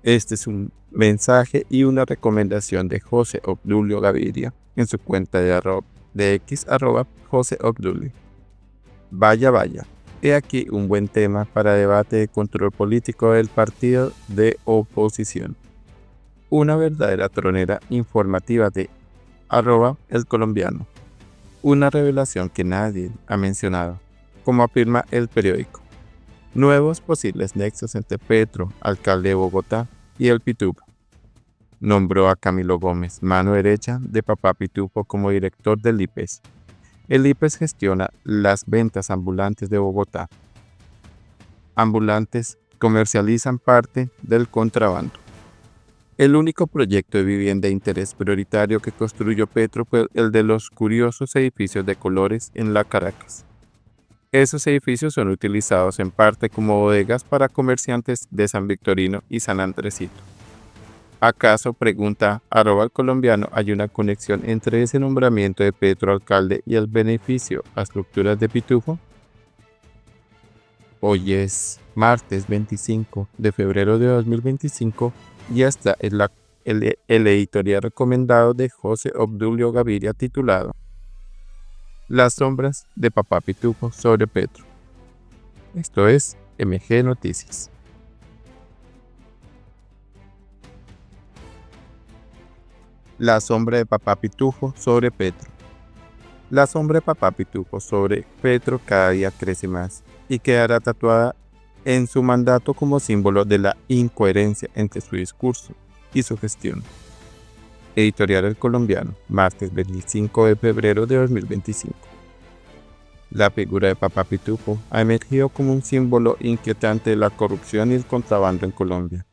Este es un mensaje y una recomendación de José Obdulio Gaviria en su cuenta de X José Obdulio. Vaya, vaya. He aquí un buen tema para debate de control político del partido de oposición. Una verdadera tronera informativa de @El Colombiano. Una revelación que nadie ha mencionado, como afirma el periódico. Nuevos posibles nexos entre Petro, alcalde de Bogotá, y el Pitufo. Nombró a Camilo Gómez, mano derecha de Papá Pitufo, como director del IPES. El IPES gestiona las ventas ambulantes de Bogotá. Ambulantes comercializan parte del contrabando. El único proyecto de vivienda de interés prioritario que construyó Petro fue el de los curiosos edificios de colores en la Caracas. Esos edificios son utilizados en parte como bodegas para comerciantes de San Victorino y San Andresito. ¿Acaso, pregunta @El Colombiano, hay una conexión entre ese nombramiento de Petro alcalde y el beneficio a estructuras de Pitufo? Hoy es martes 25 de febrero de 2025 y hasta el editorial recomendado de José Obdulio Gaviria titulado Las sombras de Papá Pitufo sobre Petro. Esto es MG Noticias. La sombra de Papá Pitufo sobre Petro. La sombra de Papá Pitufo sobre Petro cada día crece más y quedará tatuada en su mandato como símbolo de la incoherencia entre su discurso y su gestión. Editorial El Colombiano, martes 25 de febrero de 2025. La figura de Papá Pitufo ha emergido como un símbolo inquietante de la corrupción y el contrabando en Colombia.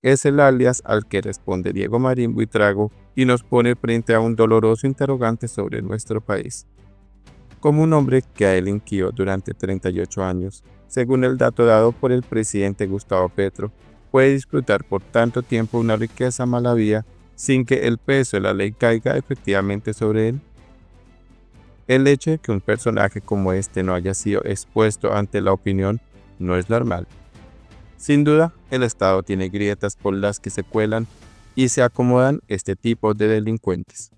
Es el alias al que responde Diego Marín Buitrago y nos pone frente a un doloroso interrogante sobre nuestro país. Como un hombre que ha delinquido durante 38 años, según el dato dado por el presidente Gustavo Petro, puede disfrutar por tanto tiempo una riqueza mala vida sin que el peso de la ley caiga efectivamente sobre él. El hecho de que un personaje como este no haya sido expuesto ante la opinión no es normal. Sin duda, el Estado tiene grietas por las que se cuelan y se acomodan este tipo de delincuentes.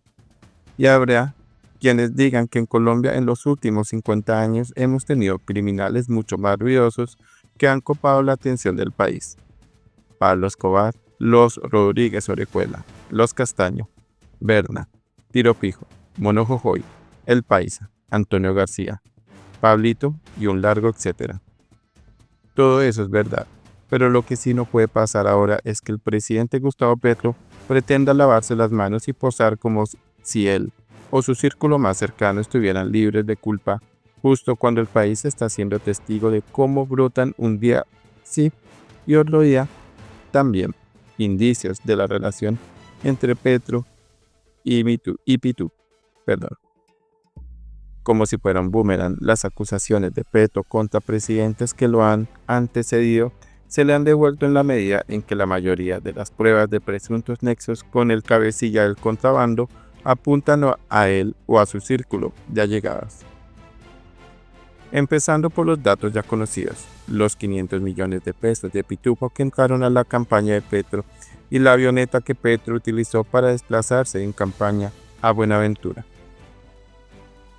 Y habrá quienes digan que en Colombia en los últimos 50 años hemos tenido criminales mucho más ruidosos que han copado la atención del país. Pablo Escobar, los Rodríguez Orejuela, los Castaño, Berna, Tiro Fijo, Mono Jojoy, El Paisa, Antonio García, Pablito y un largo etcétera. Todo eso es verdad, pero lo que sí no puede pasar ahora es que el presidente Gustavo Petro pretenda lavarse las manos y posar como si él o su círculo más cercano estuvieran libres de culpa, justo cuando el país está siendo testigo de cómo brotan un día sí y otro día también indicios de la relación entre Petro y Pitufo. Como si fuera un boomerang, las acusaciones de Petro contra presidentes que lo han antecedido se le han devuelto en la medida en que la mayoría de las pruebas de presuntos nexos con el cabecilla del contrabando apuntan a él o a su círculo de allegados. Empezando por los datos ya conocidos, los 500 millones de pesos de Pitufo que entraron a la campaña de Petro y la avioneta que Petro utilizó para desplazarse en campaña a Buenaventura.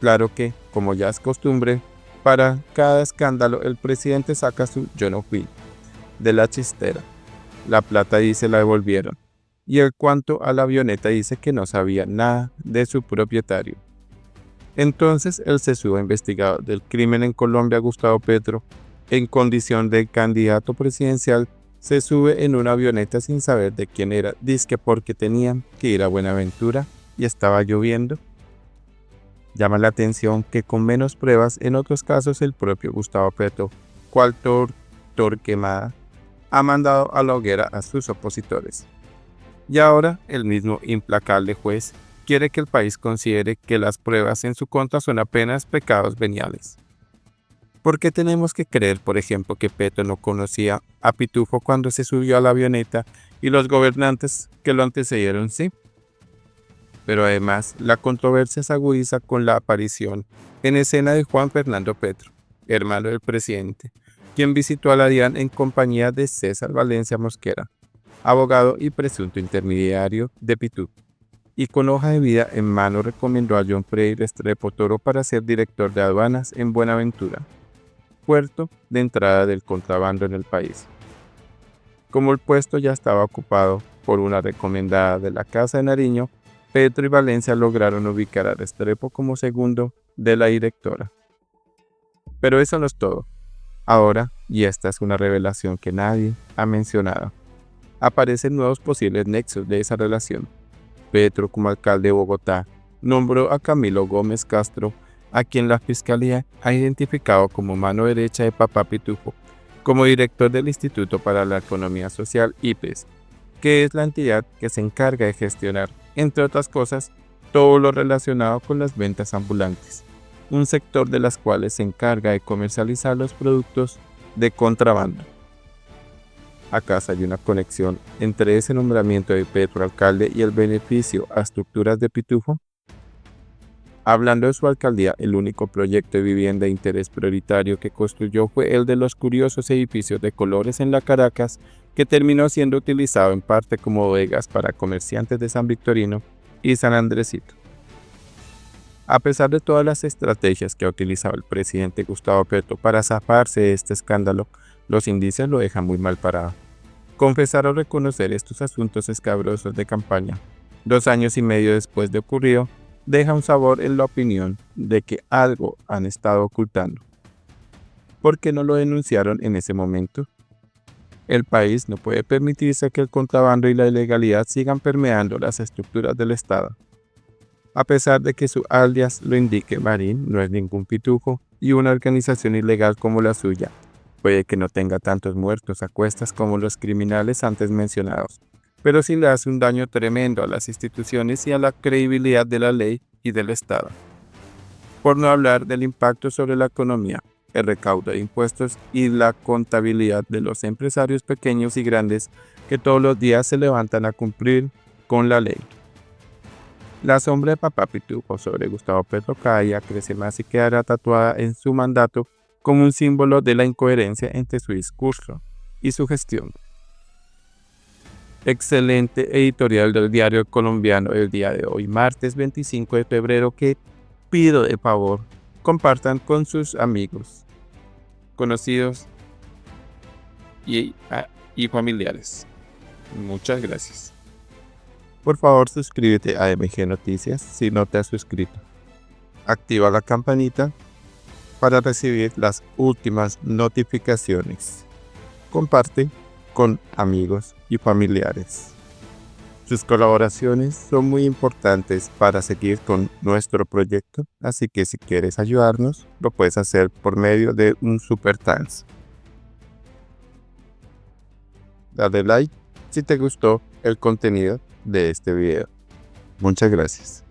Claro que, como ya es costumbre, para cada escándalo el presidente saca su "yo no fui" de la chistera. La plata dice la devolvieron, y el cuanto a la avioneta dice que no sabía nada de su propietario. Entonces el sesudo investigador del crimen en Colombia, Gustavo Petro, en condición de candidato presidencial, se sube en una avioneta sin saber de quién era, dizque porque tenían que ir a Buenaventura y estaba lloviendo. Llama la atención que con menos pruebas, en otros casos el propio Gustavo Petro, cual Torquemada, ha mandado a la hoguera a sus opositores. Y ahora el mismo implacable juez quiere que el país considere que las pruebas en su contra son apenas pecados veniales. ¿Por qué tenemos que creer, por ejemplo, que Petro no conocía a Pitufo cuando se subió a la avioneta y los gobernantes que lo antecedieron sí? Pero además, la controversia se agudiza con la aparición en escena de Juan Fernando Petro, hermano del presidente, quien visitó a la DIAN en compañía de César Valencia Mosquera, abogado y presunto intermediario de Pitufo, y con hoja de vida en mano recomendó a John Frei Restrepo Toro para ser director de aduanas en Buenaventura, puerto de entrada del contrabando en el país. Como el puesto ya estaba ocupado por una recomendada de la Casa de Nariño, Petro y Valencia lograron ubicar a Restrepo como segundo de la directora. Pero eso no es todo. Ahora, y esta es una revelación que nadie ha mencionado, aparecen nuevos posibles nexos de esa relación. Petro, como alcalde de Bogotá, nombró a Camilo Gómez Castro, a quien la Fiscalía ha identificado como mano derecha de Papá Pitufo, como director del Instituto para la Economía Social IPES, que es la entidad que se encarga de gestionar, entre otras cosas, todo lo relacionado con las ventas ambulantes, un sector de las cuales se encarga de comercializar los productos de contrabando. ¿Acaso hay una conexión entre ese nombramiento de Petro alcalde y el beneficio a estructuras de Pitufo? Hablando de su alcaldía, el único proyecto de vivienda de interés prioritario que construyó fue el de los curiosos edificios de colores en la Caracas, que terminó siendo utilizado en parte como bodegas para comerciantes de San Victorino y San Andresito. A pesar de todas las estrategias que ha utilizado el presidente Gustavo Petro para zafarse de este escándalo, los indicios lo dejan muy mal parado. Confesar o reconocer estos asuntos escabrosos de campaña, 2 años y medio después de ocurrido, deja un sabor en la opinión de que algo han estado ocultando. ¿Por qué no lo denunciaron en ese momento? El país no puede permitirse que el contrabando y la ilegalidad sigan permeando las estructuras del Estado. A pesar de que su alias lo indique, Marín no es ningún pitufo y una organización ilegal como la suya puede que no tenga tantos muertos a cuestas como los criminales antes mencionados, pero sí le hace un daño tremendo a las instituciones y a la credibilidad de la ley y del Estado. Por no hablar del impacto sobre la economía, el recaudo de impuestos y la contabilidad de los empresarios pequeños y grandes que todos los días se levantan a cumplir con la ley. La sombra de Papá Pitufo sobre Gustavo Petro cada día crece más y quedará tatuada en su mandato como un símbolo de la incoherencia entre su discurso y su gestión. Excelente editorial del diario colombiano el día de hoy, martes 25 de febrero, que pido de favor compartan con sus amigos, conocidos y familiares. Muchas gracias. Por favor, suscríbete a MG Noticias si no te has suscrito. Activa la campanita para recibir las últimas notificaciones. Comparte con amigos y familiares. Sus colaboraciones son muy importantes para seguir con nuestro proyecto, así que si quieres ayudarnos, lo puedes hacer por medio de un super thanks. Dale like si te gustó el contenido de este video. Muchas gracias.